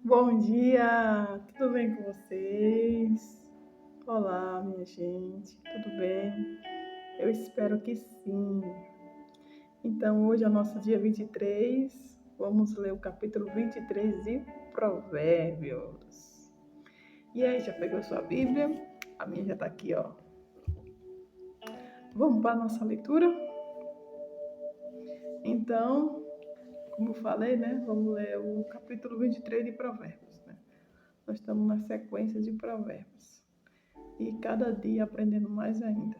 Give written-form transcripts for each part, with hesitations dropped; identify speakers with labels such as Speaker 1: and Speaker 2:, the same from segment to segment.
Speaker 1: Bom dia, tudo bem com vocês? Olá, minha gente, tudo bem? Eu espero que sim. Então, hoje é o nosso dia 23, vamos ler o capítulo 23 de Provérbios. E aí, já pegou sua Bíblia? A minha já tá aqui, ó. Vamos para a nossa leitura? Então, como eu falei, né? Vamos ler o capítulo 23 de Provérbios, né? Nós estamos na sequência de Provérbios. E cada dia aprendendo mais ainda.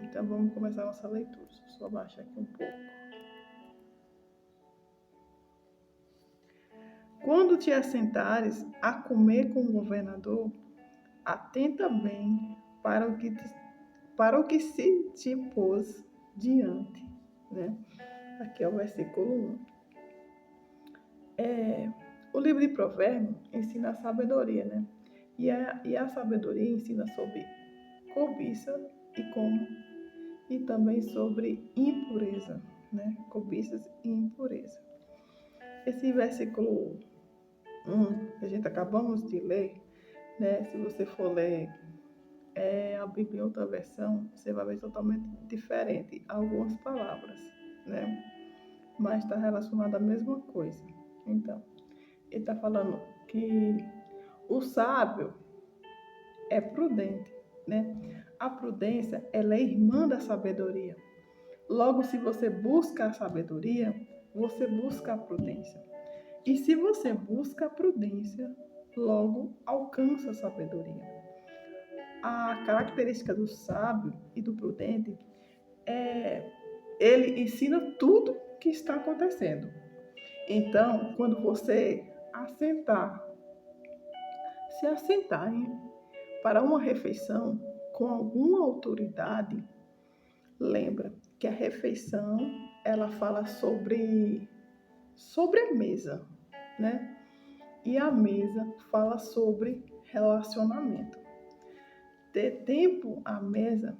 Speaker 1: Então vamos começar a nossa leitura. Só baixar aqui um pouco. Quando te assentares a comer com o governador, atenta bem para o que se te pôs diante. Né? Aqui é o versículo 1. O livro de Provérbios ensina a sabedoria, né? E a sabedoria ensina sobre cobiça e também sobre impureza, né? Cobiças e impureza. Esse versículo 1 que a gente acabamos de ler, né? Se você for ler a Bíblia em outra versão, você vai ver totalmente diferente algumas palavras, né? Mas está relacionado à mesma coisa. Então, ele está falando que o sábio é prudente, né? A prudência, ela é irmã da sabedoria. Logo, se você busca a sabedoria, você busca a prudência. E se você busca a prudência, logo alcança a sabedoria. A característica do sábio e do prudente é ele ensina tudo que está acontecendo. Então, quando você se assentar para uma refeição com alguma autoridade, lembra que a refeição ela fala sobre a mesa, né? E a mesa fala sobre relacionamento. Ter tempo à mesa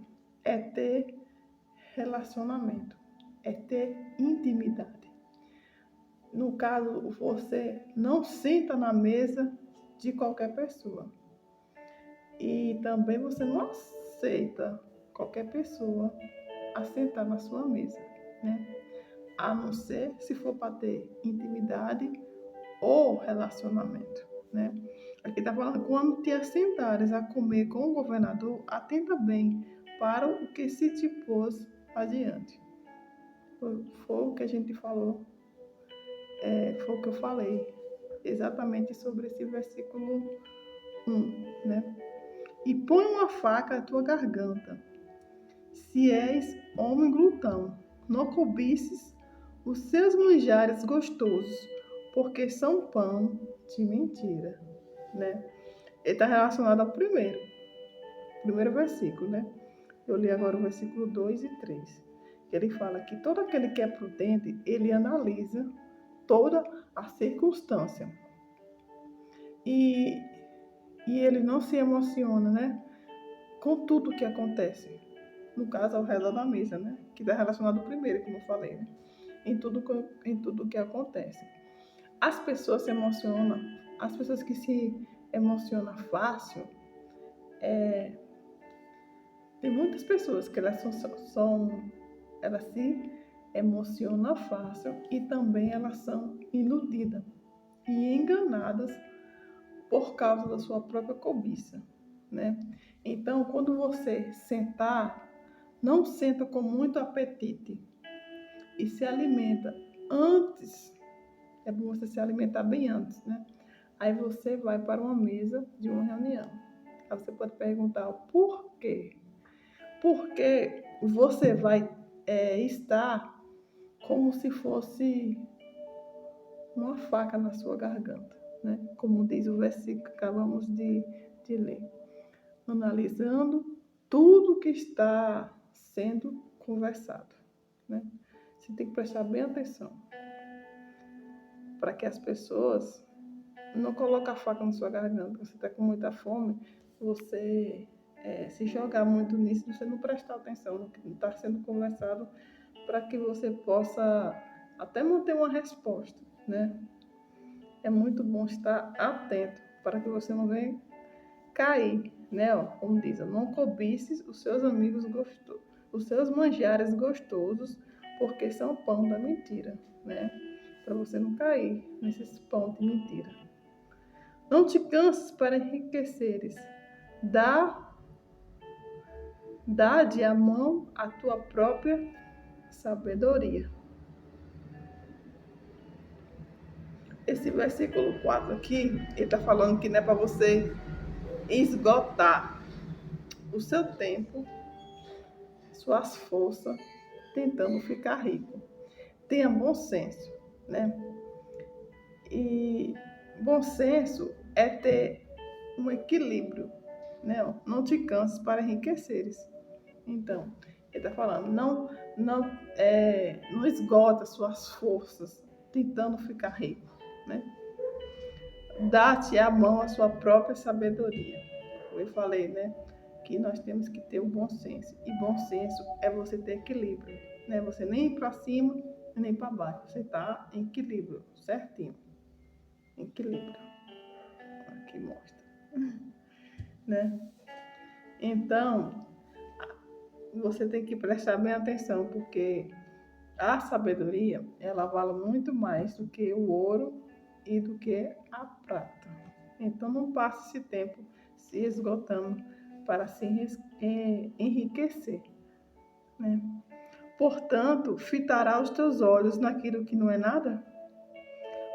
Speaker 1: é ter relacionamento, é ter intimidade. No caso, você não senta na mesa de qualquer pessoa. E também você não aceita qualquer pessoa a sentar na sua mesa, né? A não ser se for para ter intimidade ou relacionamento, né? Aqui está falando, quando te assentares a comer com o governador, atenta bem para o que se te pôs adiante. Foi o que a gente falou, foi o que eu falei, exatamente sobre esse versículo 1, né? E põe uma faca à tua garganta, se és homem glutão, não cobices os seus manjares gostosos, porque são pão de mentira, né? Ele está relacionado ao primeiro versículo, né? Eu li agora o versículo 2 e 3. Ele fala que todo aquele que é prudente, ele analisa toda a circunstância. E ele não se emociona, né? Com tudo que acontece. No caso, ao redor da mesa, né? Que está relacionado ao primeiro, como eu falei, né? Em tudo que acontece. As pessoas se emocionam, as pessoas que se emocionam fácil, tem muitas pessoas que elas elas se emocionam fácil e também elas são iludidas e enganadas por causa da sua própria cobiça, né? Então, quando você sentar, não senta com muito apetite e se alimenta antes. É bom você se alimentar bem antes, né? Aí você vai para uma mesa de uma reunião. Aí você pode perguntar o porquê. Porque você vai estar como se fosse uma faca na sua garganta, né? Como diz o versículo que acabamos de ler. Analisando tudo que está sendo conversado, né? Você tem que prestar bem atenção para que as pessoas não coloquem a faca na sua garganta. Você está com muita fome, você se jogar muito nisso, você não prestar atenção no que está sendo conversado para que você possa até manter uma resposta, né? é muito bom estar atento para que você não venha cair, né? Ó, como diz, não cobices os seus amigos gostosos, os seus manjares gostosos, porque são pão da mentira, né? Para você não cair nesses pão de mentira. Não te canses para enriqueceres. Dá-de a mão a tua própria sabedoria. Esse versículo 4 aqui, ele está falando que não é para você esgotar o seu tempo, suas forças, tentando ficar rico. Tenha bom senso, né? E bom senso é ter um equilíbrio, né? Não te canses para enriqueceres. Então, ele está falando, não esgota suas forças tentando ficar rico, né? Dá-te a mão a sua própria sabedoria. Eu falei, né? Que nós temos que ter o bom senso. E bom senso é você ter equilíbrio, né? Você nem ir para cima, nem para baixo. Você está em equilíbrio, certinho. Equilíbrio. Aqui mostra. Né? Então, você tem que prestar bem atenção, porque a sabedoria, ela vale muito mais do que o ouro e do que a prata. Então, não passe esse tempo se esgotando para se enriquecer, né? Portanto, fitará os teus olhos naquilo que não é nada,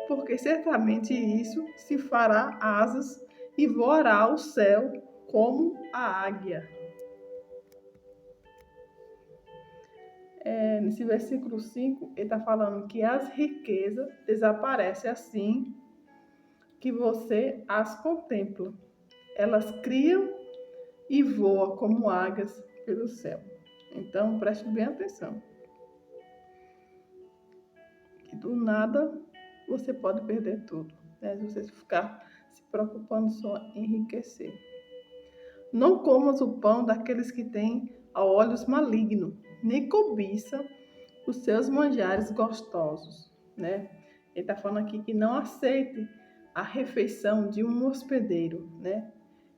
Speaker 1: porque certamente isso se fará asas e voará ao céu como a águia. Nesse versículo 5, ele está falando que as riquezas desaparecem assim que você as contempla. Elas criam e voam como águias pelo céu. Então, preste bem atenção. Que do nada você pode perder tudo, né? Se você ficar se preocupando só em enriquecer. Não comas o pão daqueles que têm olhos malignos, nem cobiça os seus manjares gostosos, né? Ele está falando aqui que não aceite a refeição de um hospedeiro, né?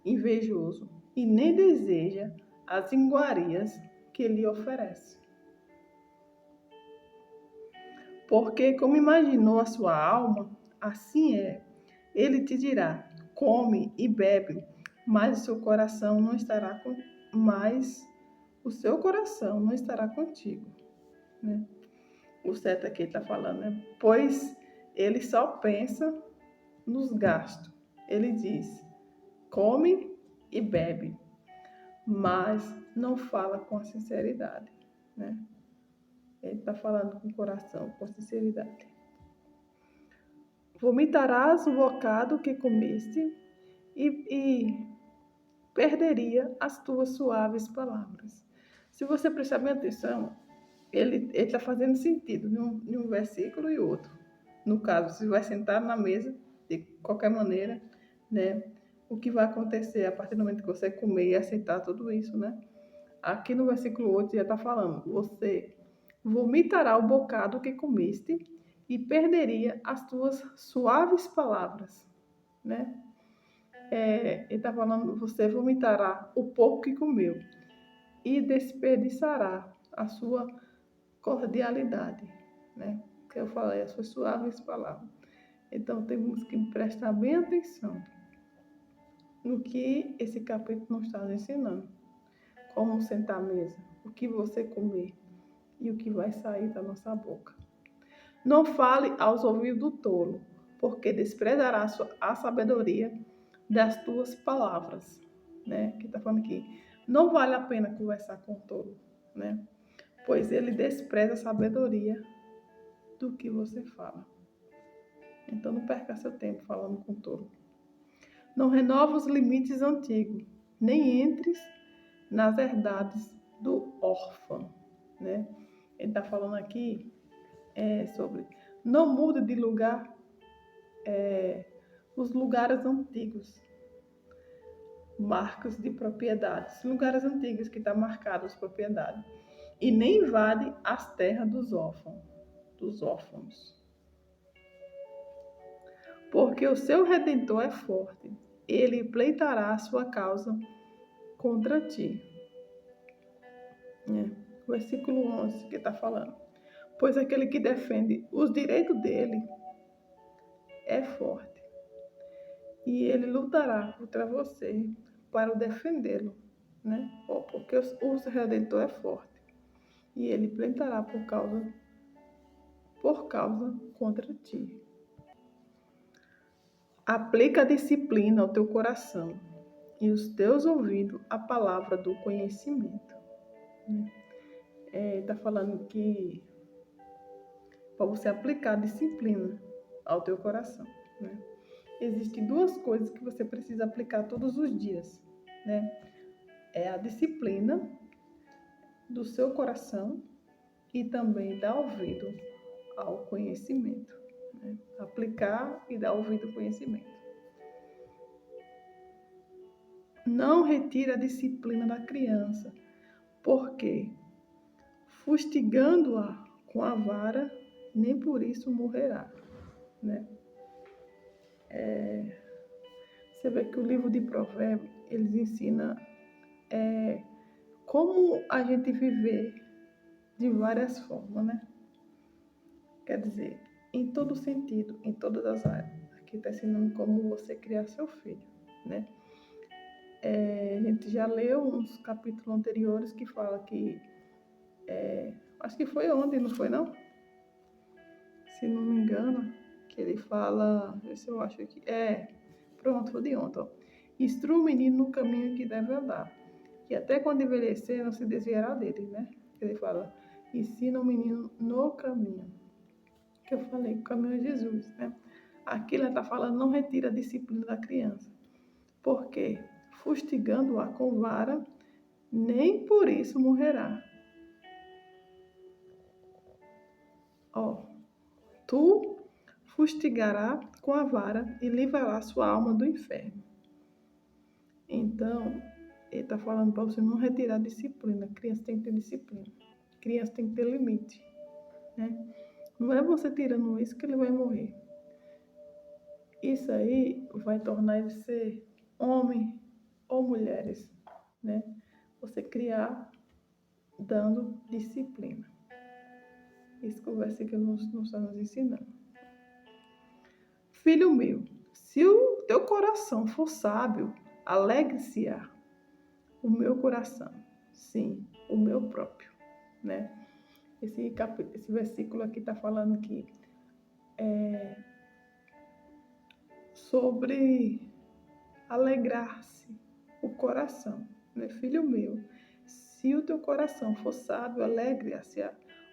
Speaker 1: Invejoso, e nem deseja as iguarias que lhe oferece. Porque como imaginou a sua alma, assim é. Ele te dirá, come e bebe, mas o seu coração não estará contigo, né? O certo aqui está falando, né? Pois ele só pensa nos gastos. Ele diz, come e bebe, mas não fala com a sinceridade, né? Ele está falando com o coração, com sinceridade. Vomitarás o bocado que comeste e perderia as tuas suaves palavras. Se você prestar bem atenção, ele está fazendo sentido em um versículo e outro. No caso, se vai sentar na mesa, de qualquer maneira, né? O que vai acontecer a partir do momento que você comer e aceitar tudo isso, né? Aqui no versículo 8 já está falando, você vomitará o bocado que comeste e perderia as tuas suaves palavras, né? Ele está falando, você vomitará o pouco que comeu e desperdiçará a sua cordialidade, né? Que eu falei, as suas suaves palavras. Então, temos que prestar bem atenção no que esse capítulo nos está ensinando. Como sentar à mesa, o que você comer e o que vai sair da nossa boca. Não fale aos ouvidos do tolo, porque desprezará a sabedoria das tuas palavras, né? Que está falando aqui. Não vale a pena conversar com o tolo, né? Pois ele despreza a sabedoria do que você fala. Então não perca seu tempo falando com o tolo. Não renova os limites antigos, nem entres nas herdades do órfão, né? Ele está falando aqui sobre não mude de lugar os lugares antigos, marcas de propriedades, lugares antigos que estão marcados propriedade, e nem invade as terras dos órfãos, porque o seu Redentor é forte. Ele pleitará a sua causa contra ti. Versículo 11 que está falando. Pois aquele que defende os direitos dele é forte. E ele lutará contra você para defendê-lo, né? Porque o Redentor é forte. E ele pleitará por causa contra ti. Aplica a disciplina ao teu coração e os teus ouvidos a palavra do conhecimento. Está falando que para você aplicar a disciplina ao teu coração, né? Existem duas coisas que você precisa aplicar todos os dias, né? É a disciplina do seu coração e também dar ouvido ao conhecimento, né? Aplicar e dar ouvido ao conhecimento. Não retira a disciplina da criança, porque fustigando-a com a vara, nem por isso morrerá, né? Você vê que o livro de Provérbios, eles ensinam como a gente viver de várias formas, né? Quer dizer, em todo sentido, em todas as áreas. Aqui está ensinando como você criar seu filho, né? A gente já leu uns capítulos anteriores que fala que... acho que foi ontem, não foi não? Se não me engano, que ele fala... Deixa eu ver se eu acho aqui. Pronto, foi de ontem, ó. Instrua o menino no caminho que deve andar, e até quando envelhecer não se desviará dele, né? Ele fala, ensina o menino no caminho. Que eu falei, o caminho é Jesus, né? Aqui ela está falando, não retira a disciplina da criança. Porque, fustigando-a com vara, nem por isso morrerá. Tu fustigará com a vara e livrará sua alma do inferno. Então, ele está falando para você não retirar a disciplina. Criança tem que ter disciplina. Criança tem que ter limite, né? Não é você tirando isso que ele vai morrer. Isso aí vai tornar ele ser homem ou mulheres, né? Você criar dando disciplina. Isso que o versículo nos está nos ensinando. Filho meu, se o teu coração for sábio, alegre-se-á o meu coração, sim, o meu próprio, né? Esse versículo aqui está falando que sobre alegrar-se o coração, né? Filho meu, se o teu coração for sábio, alegre-se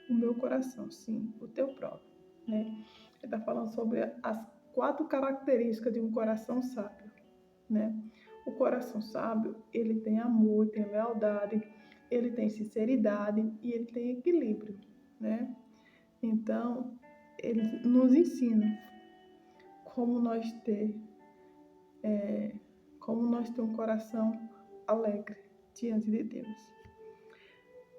Speaker 1: o meu coração, sim, o teu próprio, né? Ele está falando sobre as 4 características de um coração sábio, né? O coração sábio, ele tem amor, tem lealdade, ele tem sinceridade e ele tem equilíbrio, né? Então, ele nos ensina como nós ter um coração alegre diante de Deus.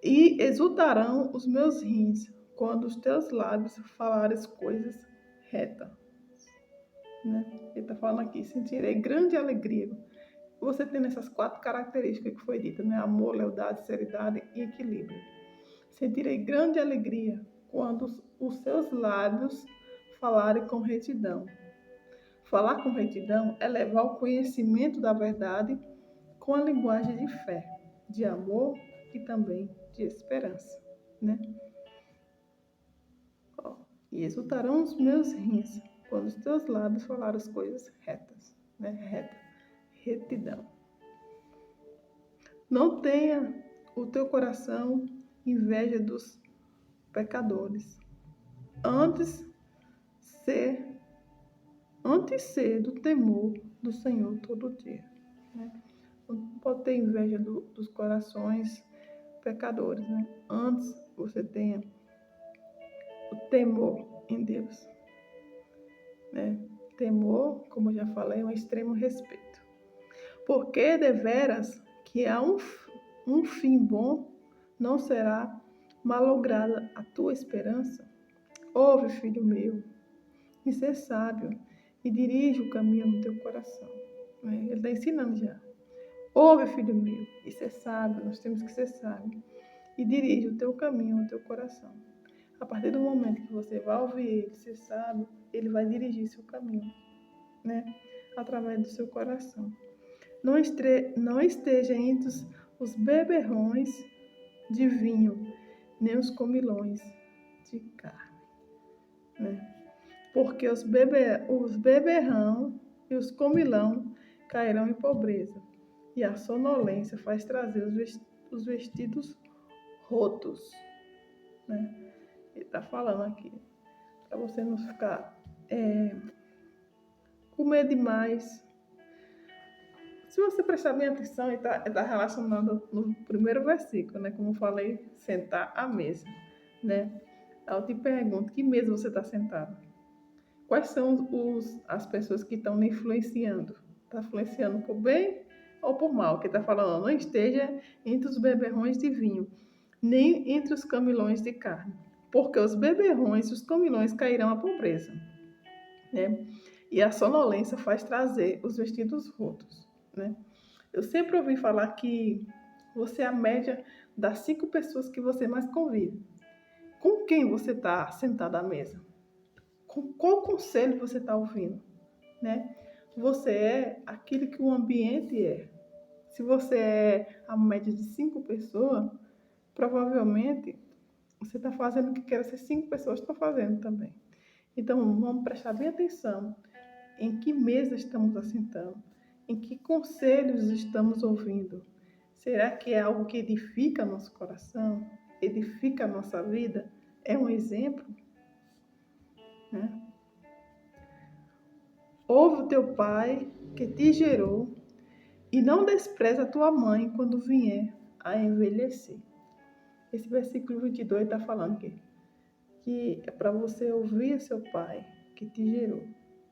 Speaker 1: E exultarão os meus rins quando os teus lábios falarem coisas retas, né? Ele está falando aqui, sentirei grande alegria. Você tem essas 4 características que foi dita, né? Amor, lealdade, sinceridade e equilíbrio. Sentirei grande alegria quando os seus lábios falarem com retidão. Falar com retidão é levar o conhecimento da verdade com a linguagem de fé, de amor e também de esperança, né? E exultarão os meus rins quando os teus lábios falarem as coisas retas, né? Retidão. Não tenha o teu coração inveja dos pecadores. Antes ser do temor do Senhor todo dia, né? Não pode ter inveja dos corações pecadores, né? Antes você tenha o temor em Deus, né? Temor, como eu já falei, é um extremo respeito. Porque deveras que há um fim bom, não será malograda a tua esperança? Ouve, filho meu, e ser sábio, e dirige o caminho no teu coração. Né? Ele está ensinando já. Ouve, filho meu, e ser sábio, nós temos que ser sábios. E dirige o teu caminho no teu coração. A partir do momento que você vai ouvir ele, ser sábio, ele vai dirigir seu caminho, né? Através do seu coração. Não esteja entre os beberrões de vinho, nem os comilões de carne, né? Porque os beberrão e os comilão cairão em pobreza, e a sonolência faz trazer os vestidos rotos, né? Ele está falando aqui, para você não ficar com medo demais. Se você prestar bem atenção, ele está relacionado no primeiro versículo, né? Como eu falei, sentar à mesa, né? Aí eu te pergunto, que mesa você está sentado? Quais são as pessoas que estão me influenciando? Está influenciando por bem ou por mal? Que está falando, não esteja entre os beberrões de vinho, nem entre os camilões de carne, porque os beberrões e os camilões cairão à pobreza, né? E a sonolência faz trazer os vestidos rotos, né? Eu sempre ouvi falar que você é a média das 5 pessoas que você mais convive. Com quem você está sentado à mesa? Com qual conselho você está ouvindo, né? Você é aquilo que o ambiente é. Se você é a média de 5 pessoas, provavelmente você está fazendo o que quer ser 5 pessoas estão fazendo também. Então, vamos prestar bem atenção em que mesa estamos assentando, em que conselhos estamos ouvindo. Será que é algo que edifica nosso coração, edifica a nossa vida? É um exemplo, né? Ouve o teu pai que te gerou e não despreza a tua mãe quando vier a envelhecer. Esse versículo 22 está falando que é para você ouvir seu pai que te gerou,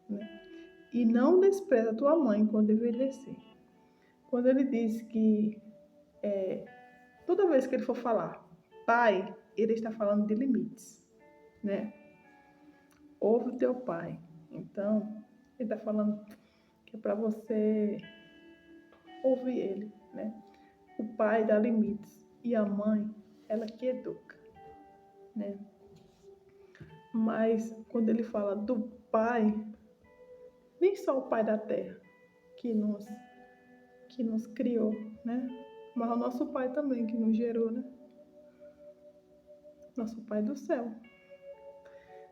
Speaker 1: né? E não despreza a tua mãe quando envelhecer. Quando ele diz que toda vez que ele for falar pai, ele está falando de limites, né? Ouve o teu pai. Então, ele está falando que é para você ouvir ele, né? O pai dá limites e a mãe, ela que educa, né? Mas quando ele fala do pai, nem só o pai da terra que nos criou, né? Mas o nosso pai também que nos gerou, né? Nosso pai do céu.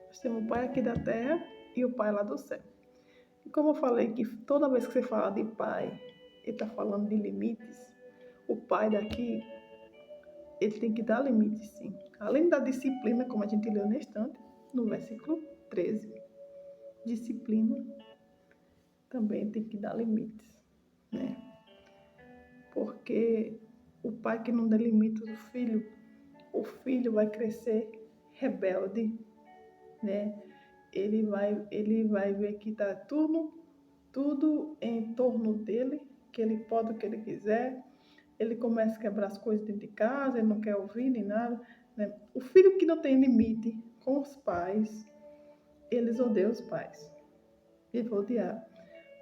Speaker 1: Nós temos o pai aqui da terra e o pai lá do céu. E como eu falei que toda vez que você fala de pai, ele está falando de limites, o pai daqui, ele tem que dar limites, sim. Além da disciplina, como a gente leu na estante, no versículo 13. Disciplina também tem que dar limites, né? Porque o pai que não dá limites do filho, o filho vai crescer rebelde, né? Ele vai ver que tá tudo em torno dele, que ele pode o que ele quiser. Ele começa a quebrar as coisas dentro de casa, ele não quer ouvir nem nada, né? O filho que não tem limite com os pais, eles odeiam os pais. Ele vai odiar,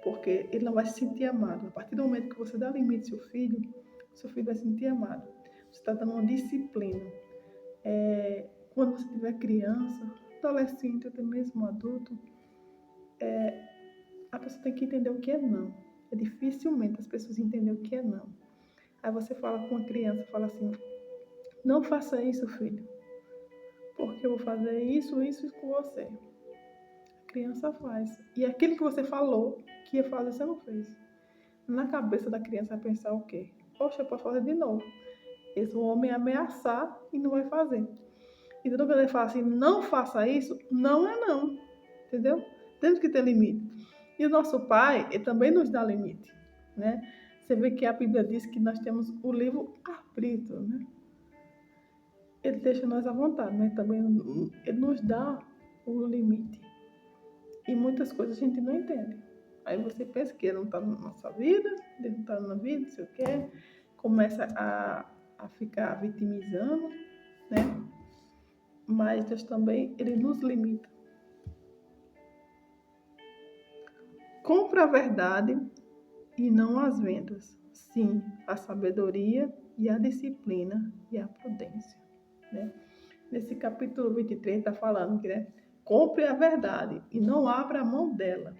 Speaker 1: porque ele não vai se sentir amado. A partir do momento que você dá limite ao seu filho vai se sentir amado. Você está dando uma disciplina. Quando você tiver criança, adolescente, até mesmo adulto, a pessoa tem que entender o que é não. É dificilmente as pessoas entendem o que é não. Aí você fala com uma criança, fala assim, não faça isso, filho, porque eu vou fazer isso com você. A criança faz. E aquilo que você falou que ia fazer, você não fez. Na cabeça da criança vai pensar o quê? Poxa, eu posso fazer de novo. Esse homem ameaçar e não vai fazer. Então, quando ele fala assim, não faça isso, não é não. Entendeu? Temos que ter limite. E o nosso pai, ele também nos dá limite, né? Você vê que a Bíblia diz que nós temos o livre-arbítrio, né? Ele deixa nós à vontade, mas também ele nos dá o limite. E muitas coisas a gente não entende. Aí você pensa que ele não está na nossa vida, ele não está na vida, não sei o quê. Começa a ficar vitimizando, né? Mas Deus também, ele nos limita. Compre a verdade e não as vendas. Sim, a sabedoria e a disciplina e a prudência. Né? Nesse capítulo 23 está falando que, né, compre a verdade e não abra mão dela,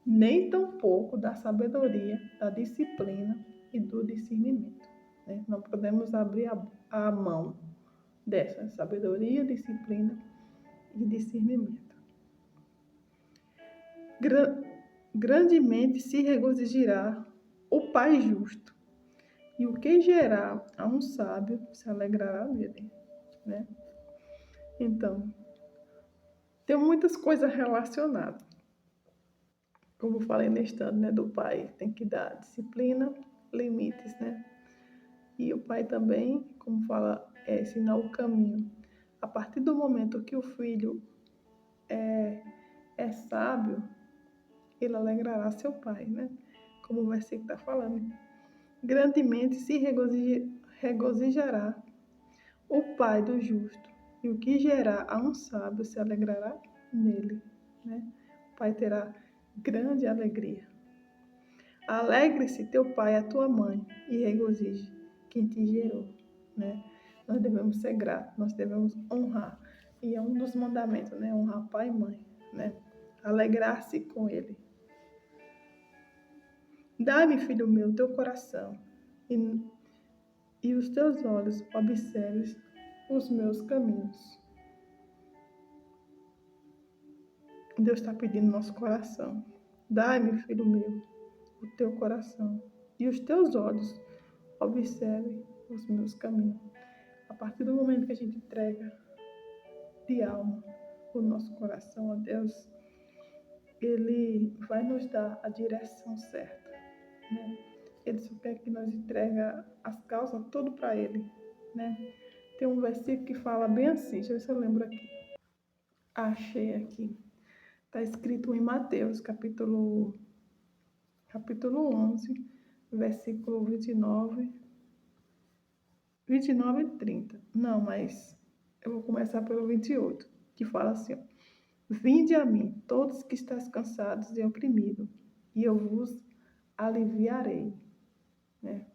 Speaker 1: nem tampouco da sabedoria, da disciplina e do discernimento. Né? Não podemos abrir a mão dessa sabedoria, disciplina e discernimento. Grandemente se regozijará o Pai justo, e o que gerar a um sábio se alegrará nele. Né? Então, tem muitas coisas relacionadas. Como eu falei neste ano, né, do pai, tem que dar disciplina, limites, né? E o pai também, como fala, ensinar o caminho. A partir do momento que o filho é sábio, ele alegrará seu pai, né? Como o versículo está falando. Grandemente se regozijará o pai do justo, e o que gerar a um sábio se alegrará nele, né? O pai terá grande alegria. Alegre-se teu pai e a tua mãe, e regozije quem te gerou, né? Nós devemos ser gratos, nós devemos honrar. E é um dos mandamentos, né? Honrar pai e mãe, né? Alegrar-se com ele. Dá-me, filho meu, teu coração, e os teus olhos observem os meus caminhos. Deus está pedindo nosso coração. Dá-me, filho meu, o teu coração, e os teus olhos observem os meus caminhos. A partir do momento que a gente entrega de alma o nosso coração a Deus, Ele vai nos dar a direção certa, né? Ele só quer que nós entreguemos as causas tudo para Ele, né? Tem um versículo que fala bem assim, deixa eu ver se eu lembro aqui. Achei aqui. Está escrito em Mateus, capítulo 11, versículo 29 e 30. Não, mas eu vou começar pelo 28, que fala assim, ó. Vinde a mim, todos que estáis cansados e oprimidos, e eu vos aliviarei. Né?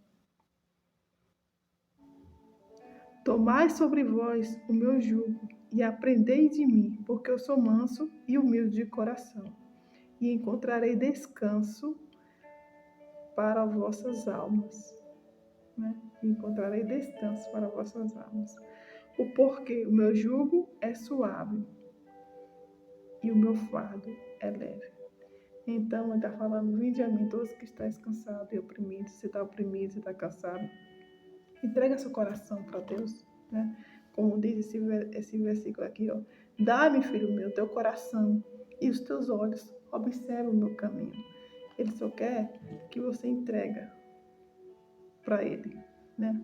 Speaker 1: Tomai sobre vós o meu jugo, e aprendei de mim, porque eu sou manso e humilde de coração, e encontrarei descanso para vossas almas. Né? Encontrarei descanso para vossas almas. O porquê? O meu jugo é suave e o meu fardo é leve. Então, ele está falando, vinde a mim todos que estáis cansados e oprimidos. Você está oprimido, você está cansado. Entrega seu coração para Deus, né? Como diz esse versículo aqui, ó. Dá-me, filho meu, teu coração e os teus olhos observam o meu caminho. Ele só quer que você entrega para Ele, né?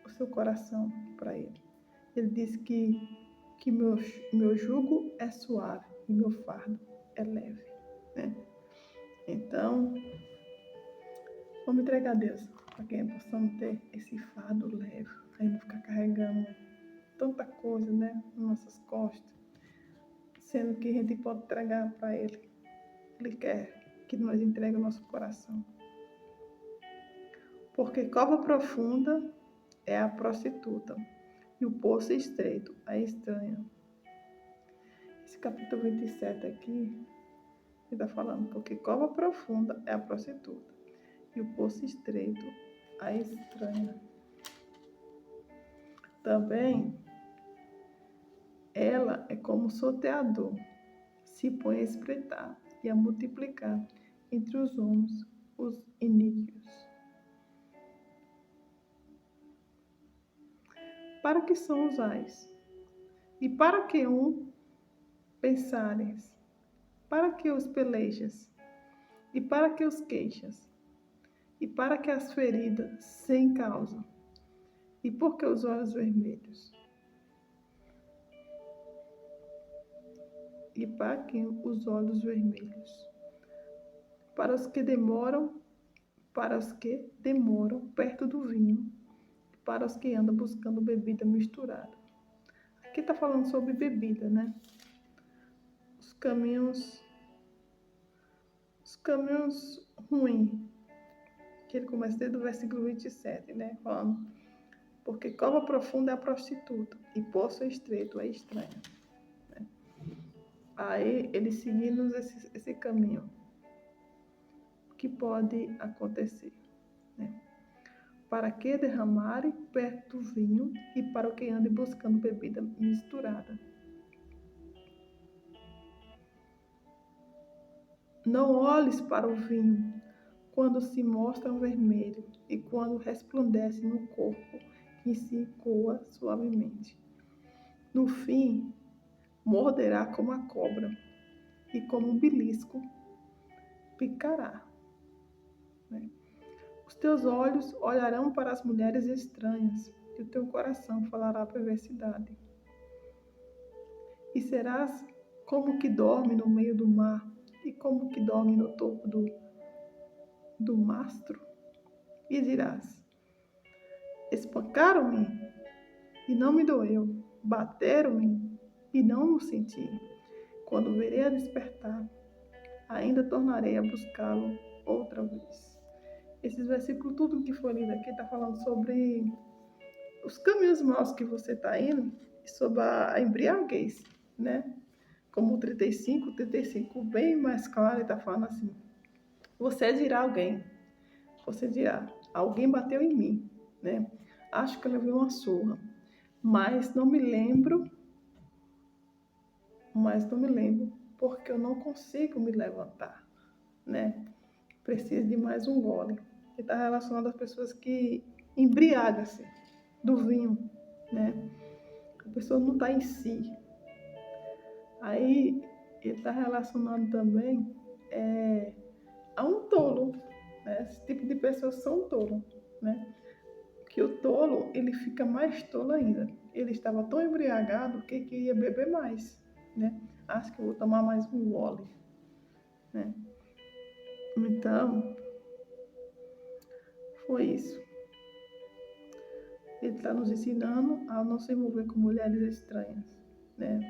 Speaker 1: O seu coração para Ele. Ele diz que meu jugo é suave e meu fardo é leve, né? Então, vamos entregar a Deus para que possamos ter esse fardo leve, a gente não ficar carregando tanta coisa, né, nas nossas costas, sendo que a gente pode entregar para Ele. Ele quer que nós entreguemos o nosso coração. Porque cova profunda é a prostituta, e o poço estreito a estranha. Esse capítulo 27 aqui, ele está falando, porque cova profunda é a prostituta, e o poço estreito a estranha. Também, ela é como o soteador, se põe a espreitar e a multiplicar entre os homens os iníquos. Para que são usais? E para que pensares? Para que os pelejas? E para que os queixas? E para que as feridas sem causa? E por que os olhos vermelhos? E para que os olhos vermelhos? Para os que demoram perto do vinho, para os que andam buscando bebida misturada. Aqui está falando sobre bebida, né? Os caminhos caminhos ruins, que ele começa desde o versículo 27, né? Falando, porque cova profunda é a prostituta, e poço estreito é estranha. Né? Aí, ele seguindo esse caminho, o que pode acontecer, né? Para que derramarem perto do vinho e para o que ande buscando bebida misturada. Não olhes para o vinho quando se mostra vermelho e quando resplandece no corpo que se coa suavemente. No fim, morderá como a cobra e como um belisco picará. Né? Os teus olhos olharão para as mulheres estranhas e o teu coração falará perversidade. E serás como que dorme no meio do mar e como que dorme no topo do mastro. E dirás, espancaram-me e não me doeu, bateram-me e não o senti. Quando verei a despertar, ainda tornarei a buscá-lo outra vez. Esses versículos, tudo que foi lido aqui, está falando sobre os caminhos maus que você está indo e sobre a embriaguez, né? Como o 35 bem mais claro, está falando assim, você dirá alguém, você dirá, alguém bateu em mim, né? Acho que eu levei uma surra, mas não me lembro, porque eu não consigo me levantar, né? Preciso de mais um gole. Que está relacionado às pessoas que embriagam-se do vinho, né? A pessoa não está em si. Aí, ele está relacionado também a um tolo, né? Esse tipo de pessoas são tolos, né? Que o tolo, ele fica mais tolo ainda. Ele estava tão embriagado que queria beber mais, né? Acho que eu vou tomar mais um gole, né? Então, foi isso. Ele está nos ensinando a não se envolver com mulheres estranhas, né?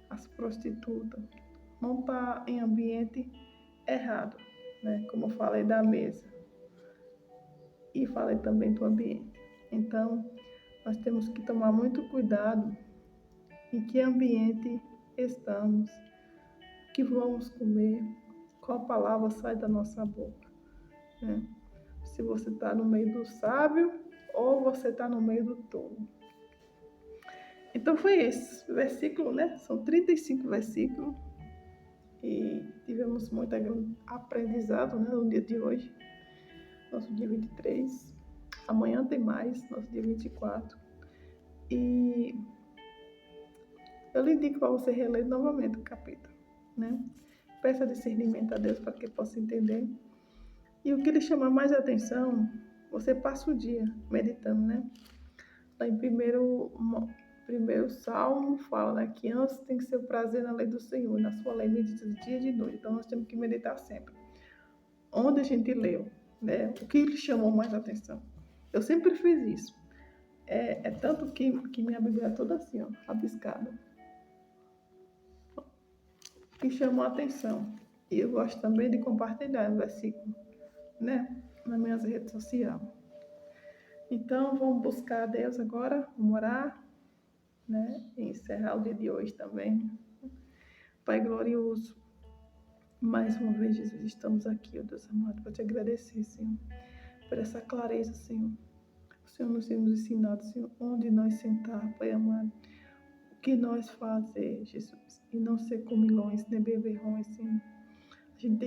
Speaker 1: As prostitutas. Não está em ambiente errado, né? Como eu falei da mesa. E falei também do ambiente. Então, nós temos que tomar muito cuidado em que ambiente estamos, o que vamos comer, qual palavra sai da nossa boca, né? Se você está no meio do sábio ou você está no meio do tolo. Então foi esse versículo, né? São 35 versículos e tivemos muito aprendizado, né, no dia de hoje, nosso dia 23. Amanhã tem mais, nosso dia 24. E eu lhe indico para você reler novamente o capítulo, né? Peça discernimento a Deus para que possa entender. E o que lhe chamar mais atenção, você passa o dia meditando, né? Lá em primeiro Salmo fala, né, que antes tem que ser o prazer na lei do Senhor, na sua lei medita de dia e de noite. Então nós temos que meditar sempre. Onde a gente leu, né? O que lhe chamou mais atenção. Eu sempre fiz isso. É tanto que minha Bíblia é toda assim, ó, rabiscada. Que chamou a atenção. E eu gosto também de compartilhar o versículo, né, nas minhas redes sociais. Então, vamos buscar a Deus agora, vamos orar, né, e encerrar o dia de hoje também. Pai glorioso, mais uma vez, Jesus, estamos aqui, ó Deus amado, para te agradecer, Senhor, por essa clareza, Senhor. O Senhor nos tem nos ensinado, Senhor, onde nós sentar, Pai amado, o que nós fazer, Jesus, e não ser comilões, nem beberrões, Senhor. A gente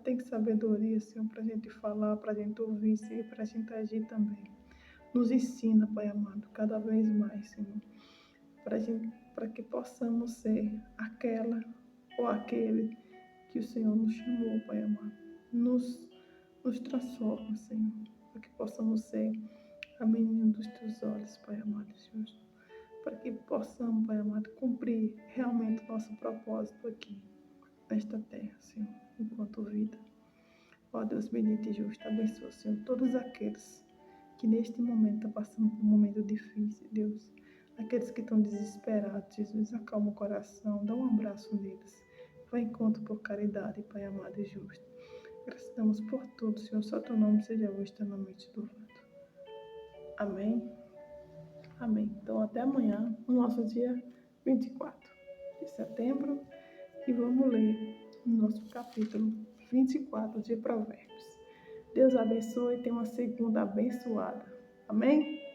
Speaker 1: tem que sabedoria, Senhor, para a gente falar, para a gente ouvir, Senhor, para a gente agir também. Nos ensina, Pai amado, cada vez mais, Senhor, para que possamos ser aquela ou aquele que o Senhor nos chamou, Pai amado. Nos transforma, Senhor, para que possamos ser a menina dos teus olhos, Pai amado, Jesus. Para que possamos, Pai amado, cumprir realmente o nosso propósito aqui, nesta terra, Senhor, enquanto vida. Ó Deus bendito e justo, abençoa, Senhor, todos aqueles que neste momento estão passando por um momento difícil, Deus. Aqueles que estão desesperados, Jesus, acalma o coração, dá um abraço neles. Vai encontro por caridade, Pai amado e justo. Gratidamos por tudo, Senhor. Só teu nome seja hoje eternamente louvado. Amém. Amém. Então, até amanhã, no nosso dia 24 de setembro, e vamos ler o nosso capítulo 24 de Provérbios. Deus abençoe e tenha uma segunda abençoada. Amém?